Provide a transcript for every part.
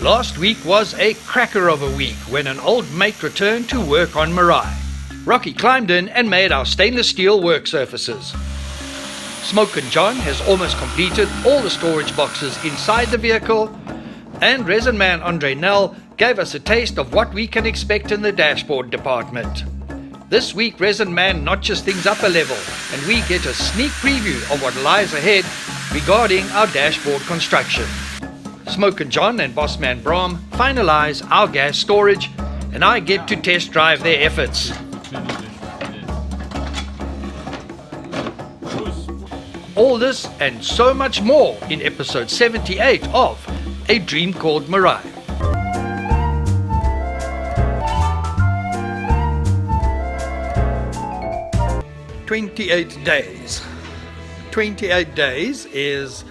Last week was a cracker of a week when an old mate returned to work on Meraai. Rocky climbed in and made our stainless steel work surfaces. Smoke and John has almost completed all the storage boxes inside the vehicle, and Resin Man Andre Nell gave us a taste of what we can expect in the dashboard department. This week Resin Man notches things up a level and we get a sneak preview of what lies ahead regarding our dashboard construction. Smoke and John and Bossman Brahm finalize our gas storage and I get to test drive their efforts. All this and so much more in episode 78 of A Dream Called Meraai. "28 days. 28 days is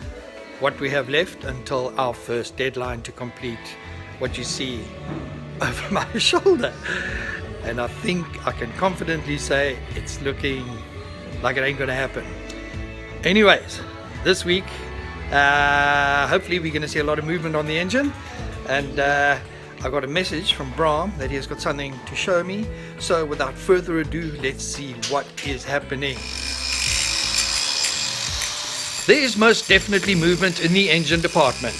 what we have left until our first deadline to complete what you see over my shoulder. And I think I can confidently say it's looking like it ain't gonna happen. Anyways, this week, hopefully we're gonna see a lot of movement on the engine, and I got a message from Brahm that he has got something to show me. So without further ado, let's see what is happening. There is most definitely movement in the engine department.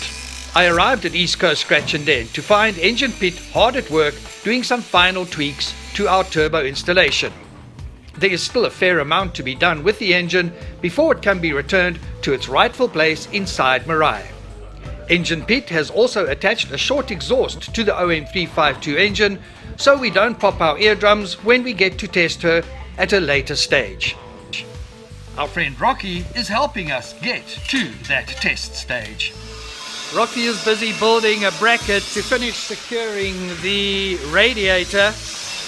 I arrived at East Coast Scratch and Dent to find Engine Pit hard at work doing some final tweaks to our turbo installation. There is still a fair amount to be done with the engine before it can be returned to its rightful place inside Meraai. Engine Pit has also attached a short exhaust to the OM352 engine so we don't pop our eardrums when we get to test her at a later stage. Our friend Rocky is helping us get to that test stage. Rocky is busy building a bracket to finish securing the radiator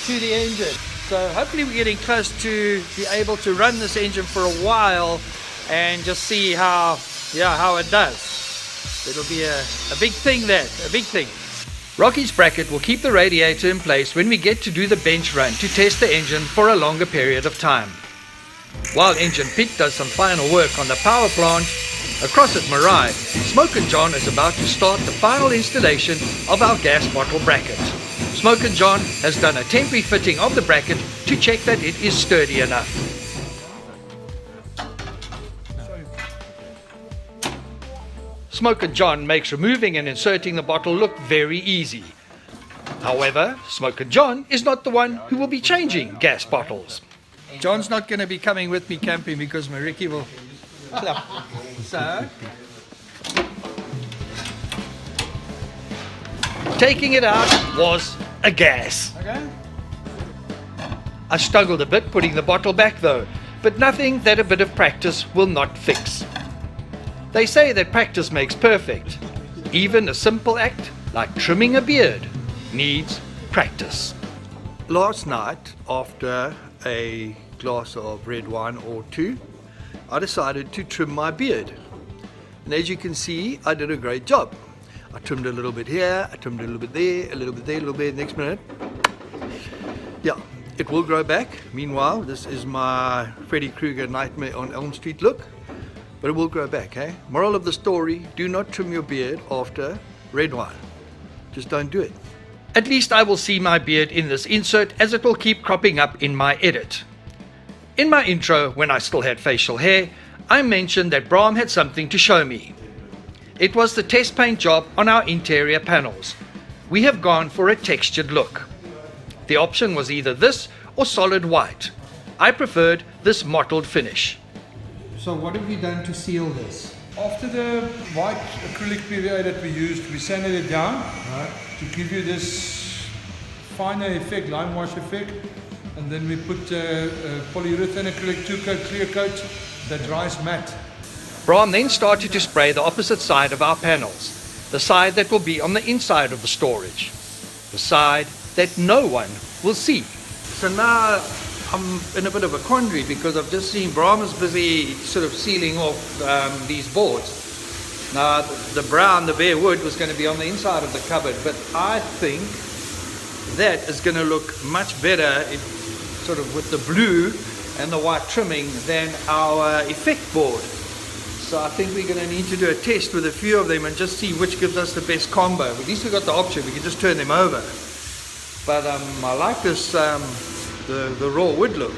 to the engine. So hopefully we're getting close to be able to run this engine for a while and just see how it does. It'll be a big thing there, a big thing. Rocky's bracket will keep the radiator in place when we get to do the bench run to test the engine for a longer period of time. While Engine Pit does some final work on the power plant, across at Meraai, Smoke and John is about to start the final installation of our gas bottle bracket. Smoke and John has done a temporary fitting of the bracket to check that it is sturdy enough. Smoke and John makes removing and inserting the bottle look very easy. However, Smoke and John is not the one who will be changing gas bottles. John's not going to be coming with me camping because Mariki will clap. So, taking it out was a gas. Okay. I struggled a bit putting the bottle back though, but nothing that a bit of practice will not fix. They say that practice makes perfect. Even a simple act like trimming a beard needs practice. Last night, after a glass of red wine or two, I decided to trim my beard. And as you can see, I did a great job. I trimmed a little bit here, I trimmed a little bit there, a little bit there, a little bit. Next minute, yeah, it will grow back. Meanwhile, this is my Freddy Krueger Nightmare on Elm Street look. But it will grow back, eh? Moral of the story, do not trim your beard after red wine. Just don't do it. At least I will see my beard in this insert as it will keep cropping up in my edit. In my intro, when I still had facial hair, I mentioned that Brahm had something to show me. It was the test paint job on our interior panels. We have gone for a textured look. The option was either this or solid white. I preferred this mottled finish. So what have you done to seal this? After the white acrylic PVA that we used, we sanded it down to give you this finer effect, lime wash effect. And then we put polyurethane acrylic 2-coat clear coat that dries matte. Brahm then started to spray the opposite side of our panels, the side that will be on the inside of the storage, the side that no one will see. So now I'm in a bit of a quandary because I've just seen Brahm is busy sort of sealing off these boards. Now the brown, the bare wood was going to be on the inside of the cupboard, but I think that is going to look much better sort of with the blue and the white trimming than our effect board. So I think we're going to need to do a test with a few of them and just see which gives us the best combo. At least we've got the option, we can just turn them over. But I like this, the raw wood look.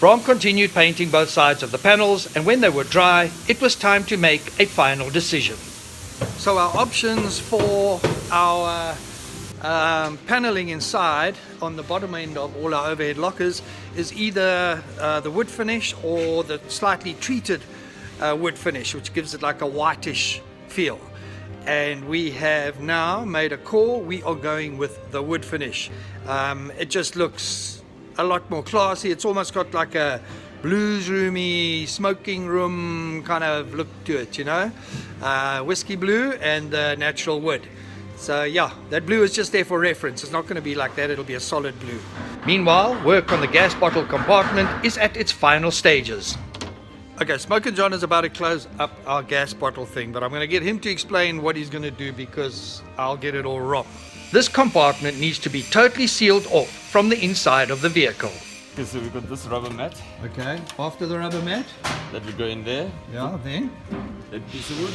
Bram continued painting both sides of the panels, and when they were dry, it was time to make a final decision. So our options for our paneling inside on the bottom end of all our overhead lockers is either the wood finish or the slightly treated wood finish, which gives it like a whitish feel. And we have now made a call. We are going with the wood finish. It just looks a lot more classy. It's almost got like a blues roomy smoking room kind of look to it, you know, whiskey blue and natural wood. So yeah, that blue is just there for reference. It's not going to be like that, it'll be a solid blue. Meanwhile, work on the gas bottle compartment is at its final stages. Okay, Smoke and John is about to close up our gas bottle thing, but I'm going to get him to explain what he's going to do because I'll get it all wrong. This compartment needs to be totally sealed off from the inside of the vehicle. Okay, so we've got this rubber mat Okay, after the rubber mat, that will go in there. yeah, then? That piece of wood.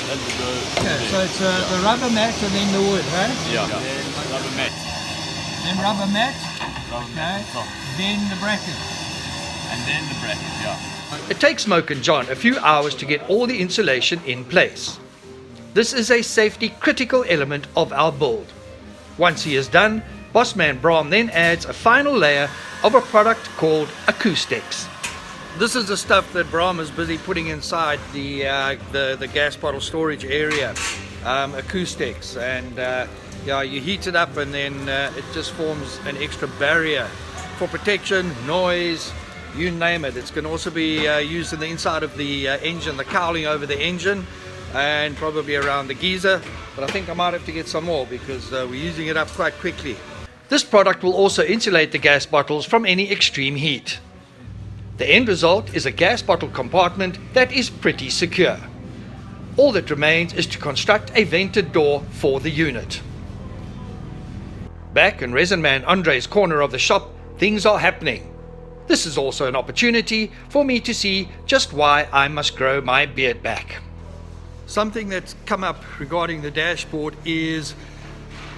That will go Okay, there. so it's the rubber mat and then the wood, right? Yeah. Then rubber mat. Then rubber mat, Rubber mat. okay, Top. then the bracket. And then the bracket, yeah. It takes Smoke and John a few hours to get all the insulation in place. This is a safety critical element of our build. Once he is done, Bossman Bram then adds a final layer of a product called acoustics. This is the stuff that Bram is busy putting inside the gas bottle storage area. Acoustics, and yeah, you heat it up and then it just forms an extra barrier for protection, noise, you name it. It's going to also be used in the inside of the engine, the cowling over the engine, and probably around the geyser, but I think I might have to get some more because we're using it up quite quickly. This product will also insulate the gas bottles from any extreme heat. The end result is a gas bottle compartment that is pretty secure. All that remains is to construct a vented door for the unit. Back in Resin Man Andre's corner of the shop, things are happening. This is also an opportunity for me to see just why I must grow my beard back. Something that's come up regarding the dashboard is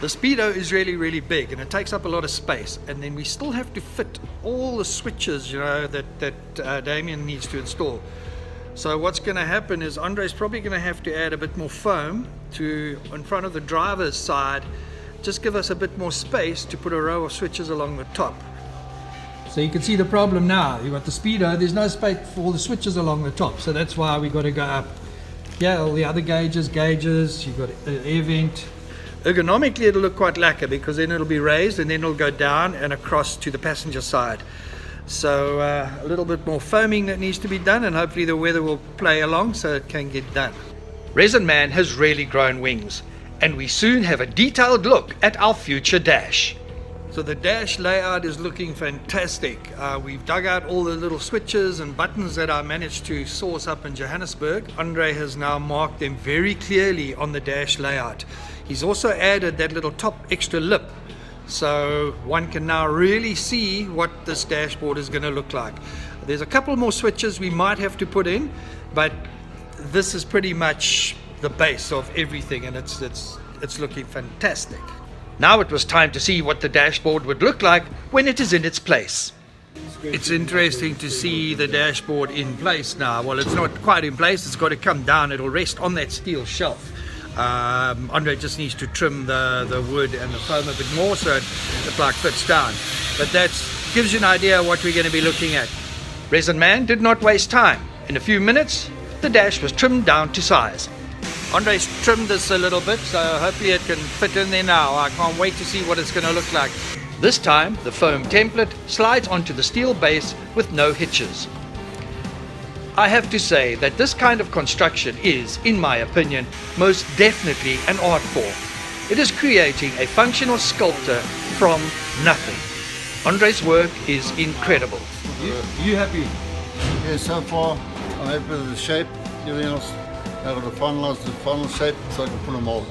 the speedo is really big and it takes up a lot of space, and then we still have to fit all the switches, you know, that Damien needs to install. So what's going to happen is Andre's probably going to have to add a bit more foam to in front of the driver's side, just give us a bit more space to put a row of switches along the top. So you can see the problem now. You've got the speedo, there's no space for all the switches along the top, so that's why we've got to go up. Yeah, all the other gauges, you've got an air vent. Ergonomically it'll look quite lacquer because then it'll be raised and then it'll go down and across to the passenger side. So a little bit more foaming that needs to be done, and hopefully the weather will play along so it can get done. Resin Man has really grown wings, and we soon have a detailed look at our future dash. So the dash layout is looking fantastic. We've dug out all the little switches and buttons that I managed to source up in Johannesburg. Andre has now marked them very clearly on the dash layout. He's also added that little top extra lip, so one can now really see what this dashboard is going to look like. There's a couple more switches we might have to put in, but this is pretty much the base of everything, and it's looking fantastic. Now it was time to see what the dashboard would look like when it is in its place. It's interesting to see the dashboard in place now. Well, it's not quite in place, it's got to come down, it'll rest on that steel shelf. Andre just needs to trim the wood and the foam a bit more so it like fits down. But that gives you an idea of what we're going to be looking at. Resin Man did not waste time. In a few minutes, the dash was trimmed down to size. Andre's trimmed this a little bit, so hopefully it can fit in there now. I can't wait to see what it's going to look like. This time, the foam template slides onto the steel base with no hitches. I have to say that this kind of construction is, in my opinion, most definitely an art form. It is creating a functional sculpture from nothing. Andre's work is incredible. You happy? Yeah, so far I'm happy with the shape. Everything else, I've got to finalise the final shape so I can put them all.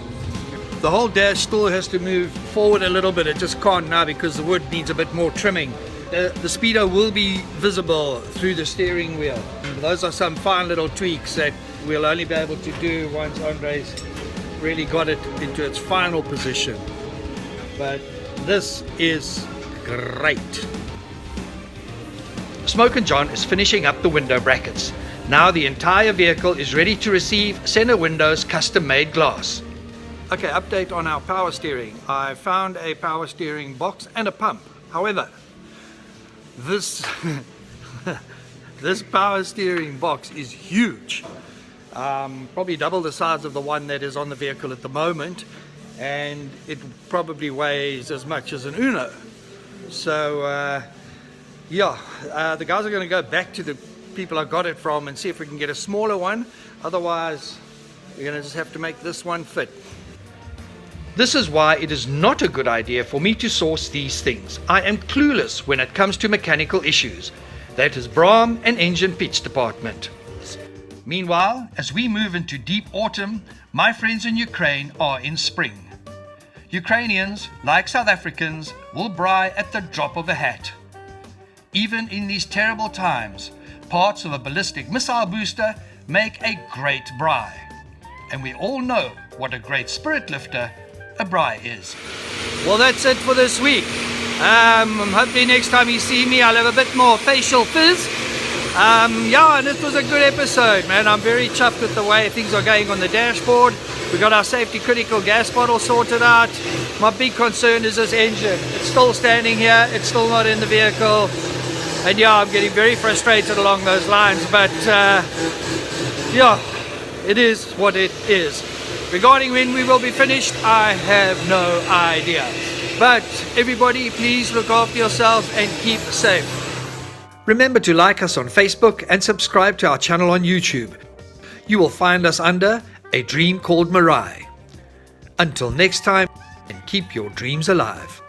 The whole dash still has to move forward a little bit. It just can't now because the wood needs a bit more trimming. the speedo will be visible through the steering wheel. Those are some fine little tweaks that we'll only be able to do once Andre's really got it into its final position. But this is great. Smoke and John is finishing up the window brackets. Now the entire vehicle is ready to receive center window's custom-made glass. Okay, update on our power steering. I found a power steering box and a pump. However, this this power steering box is huge. Probably double the size of the one that is on the vehicle at the moment, and it probably weighs as much as an Uno. So the guys are going to go back to the people I got it from and see if we can get a smaller one. Otherwise, we're going to just have to make this one fit. This is why it is not a good idea for me to source these things. I am clueless when it comes to mechanical issues. That is Braam and engine pitch department. Meanwhile, as we move into deep autumn, my friends in Ukraine are in spring. Ukrainians, like South Africans, will braai at the drop of a hat. Even in these terrible times, parts of a ballistic missile booster make a great braai. And we all know what a great spirit lifter a braai is. Well, that's it for this week. Hopefully next time you see me, I'll have a bit more facial fizz. And this was a good episode, man. I'm very chuffed with the way things are going on the dashboard. We got our safety critical gas bottle sorted out. My big concern is this engine. It's still standing here. It's still not in the vehicle. And I'm getting very frustrated along those lines. But it is what it is. Regarding when we will be finished, I have no idea. But everybody, please look after yourself and keep safe. Remember to like us on Facebook and subscribe to our channel on YouTube. You will find us under A Dream Called Meraai. Until next time, and keep your dreams alive.